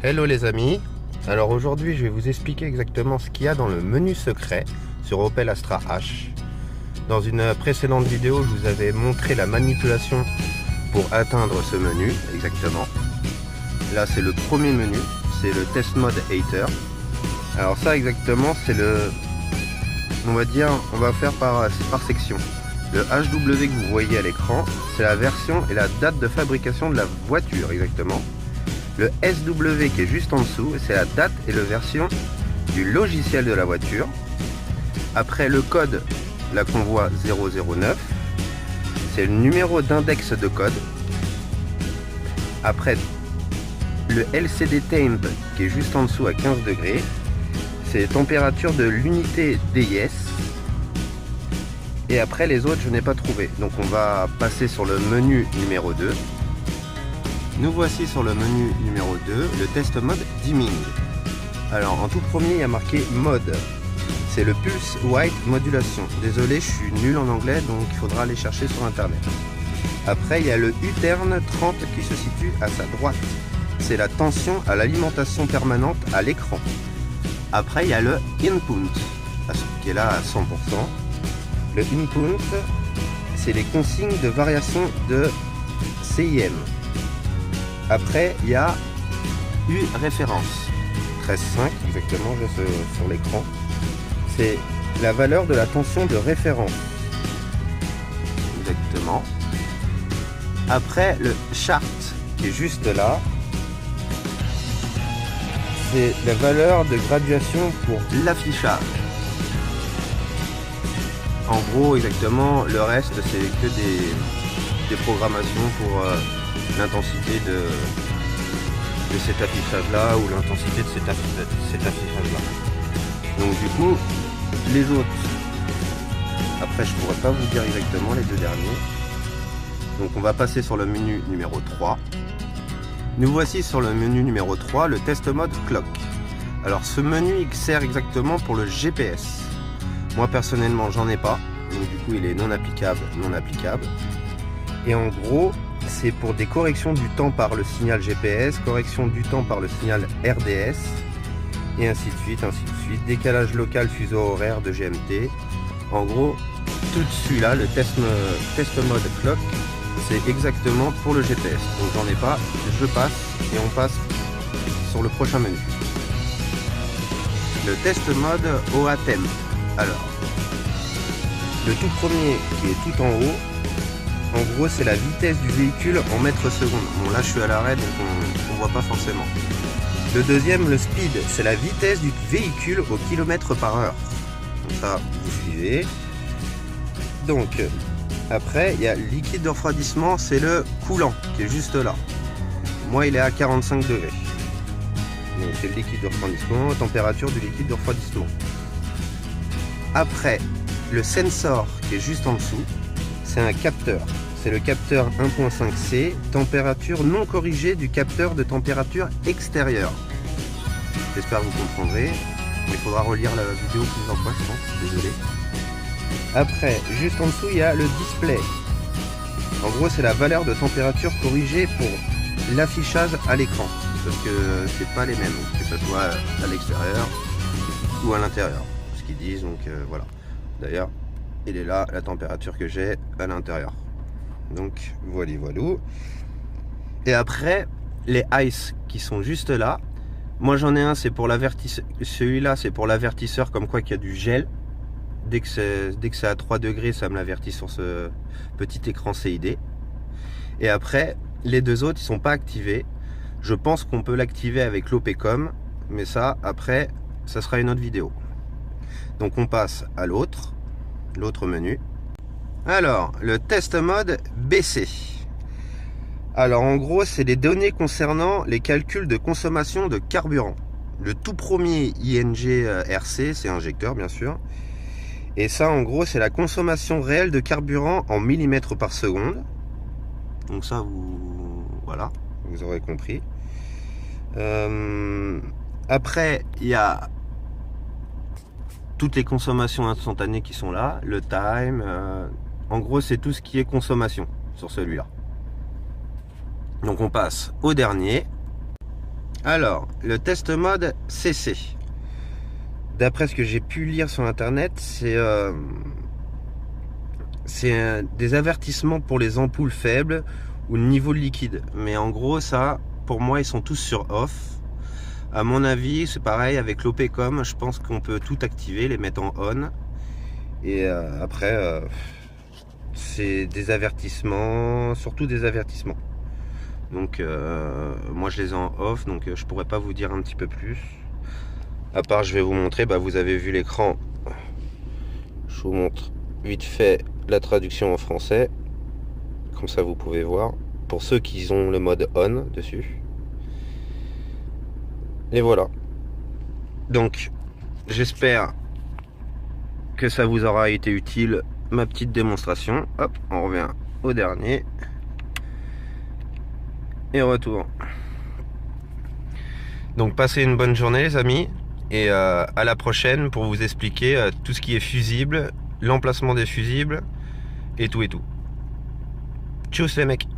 Hello les amis, alors aujourd'hui je vais vous expliquer exactement ce qu'il y a dans le menu secret sur Opel Astra H. Dans une précédente vidéo je vous avais montré la manipulation pour atteindre ce menu exactement. Là c'est le premier menu, c'est le test mode hater. Alors ça exactement c'est le, on va faire par section. Le HW que vous voyez à l'écran, c'est la version et la date de fabrication de la voiture exactement. Le SW qui est juste en dessous, c'est la date et la version du logiciel de la voiture. Après le code, là qu'on voit 009, c'est le numéro d'index de code. Après le LCD temp qui est juste en dessous à 15 degrés, c'est la température de l'unité DIS. Et après les autres je n'ai pas trouvé. Donc on va passer sur le menu numéro 2. Nous voici sur le menu numéro 2, le test mode dimming. Alors en tout premier il y a marqué mode. C'est le pulse white modulation. Désolé, je suis nul en anglais donc il faudra aller chercher sur internet. Après il y a le U-turn 30 qui se situe à sa droite. C'est la tension à l'alimentation permanente à l'écran. Après il y a le input qui est là à 100%. Le input c'est les consignes de variation de CIM. Après, il y a U référence 13.5 exactement, je sur l'écran. C'est la valeur de la tension de référence. Exactement. Après, le chart qui est juste là, c'est la valeur de graduation pour l'affichage. En gros, exactement, le reste, c'est que des programmations pour l'intensité de cet affichage là ou l'intensité de cet affichage là. Donc du coup les autres, après je pourrais pas vous dire exactement les deux derniers. Donc on va passer sur le menu numéro 3. Nous voici sur le menu numéro 3, le test mode clock. Alors ce menu il sert exactement pour le GPS. Moi personnellement j'en ai pas, donc du coup il est non applicable. Et en gros c'est pour des corrections du temps par le signal GPS, correction du temps par le signal RDS, et ainsi de suite, décalage local fuseau horaire de GMT. En gros, tout celui-là, le test mode clock, c'est exactement pour le GPS. Donc j'en ai pas, je passe, et on passe sur le prochain menu. Le test mode OATEM. Alors, le tout premier qui est tout en haut, en gros c'est la vitesse du véhicule en mètres secondes. Bon là je suis à l'arrêt donc on voit pas forcément. Le deuxième, le speed, c'est la vitesse du véhicule au kilomètre par heure. Donc ça vous suivez. Donc après il y a liquide de refroidissement, c'est le coulant qui est juste là. Moi il est à 45 degrés. Donc c'est le liquide de refroidissement, température du liquide de refroidissement. Après le sensor qui est juste en dessous, c'est un capteur. C'est le capteur 1.5C, température non corrigée du capteur de température extérieure. J'espère que vous comprendrez. Il faudra relire la vidéo plusieurs fois, je pense. Désolé. Après, juste en dessous, il y a le display. En gros, c'est la valeur de température corrigée pour l'affichage à l'écran. Parce que c'est pas les mêmes, que ce soit à l'extérieur ou à l'intérieur. Ce qu'ils disent, donc voilà. D'ailleurs, il est là, la température que j'ai à l'intérieur. Donc voilà. Et après les ice qui sont juste là. Moi j'en ai un, c'est pour l'avertisseur. Celui-là c'est pour l'avertisseur, comme quoi qu'il y a du gel. Dès que c'est à 3 degrés, ça me l'avertit sur ce petit écran CID. Et après les deux autres ils sont pas activés. Je pense qu'on peut l'activer avec l'OPCOM, mais ça après ça sera une autre vidéo. Donc on passe à l'autre menu. Alors, le test mode BC. Alors, en gros, c'est les données concernant les calculs de consommation de carburant. Le tout premier ING RC, c'est injecteur, bien sûr. Et ça, en gros, c'est la consommation réelle de carburant en millimètres par seconde. Donc ça, voilà, vous aurez compris. Après, il y a toutes les consommations instantanées qui sont là, le time, en gros c'est tout ce qui est consommation sur celui-là. Donc on passe au dernier, Alors, le test mode CC. D'après ce que j'ai pu lire sur internet, c'est des avertissements pour les ampoules faibles ou le niveau de liquide. Mais en gros, ça, pour moi, ils sont tous sur off. À mon avis, c'est pareil avec l'OPCOM. Je pense qu'on peut tout activer, les mettre en on. Et après, c'est des avertissements, surtout des avertissements. Donc, moi, je les ai en off, donc je pourrais pas vous dire un petit peu plus. À part, je vais vous montrer, vous avez vu l'écran. Je vous montre vite fait la traduction en français. Comme ça, vous pouvez voir. Pour ceux qui ont le mode on dessus. Et voilà. Donc, j'espère que ça vous aura été utile, ma petite démonstration. Hop, on revient au dernier. Et retour. Donc, passez une bonne journée, les amis. Et à la prochaine pour vous expliquer tout ce qui est fusible, l'emplacement des fusibles et tout et tout. Tchuss les mecs.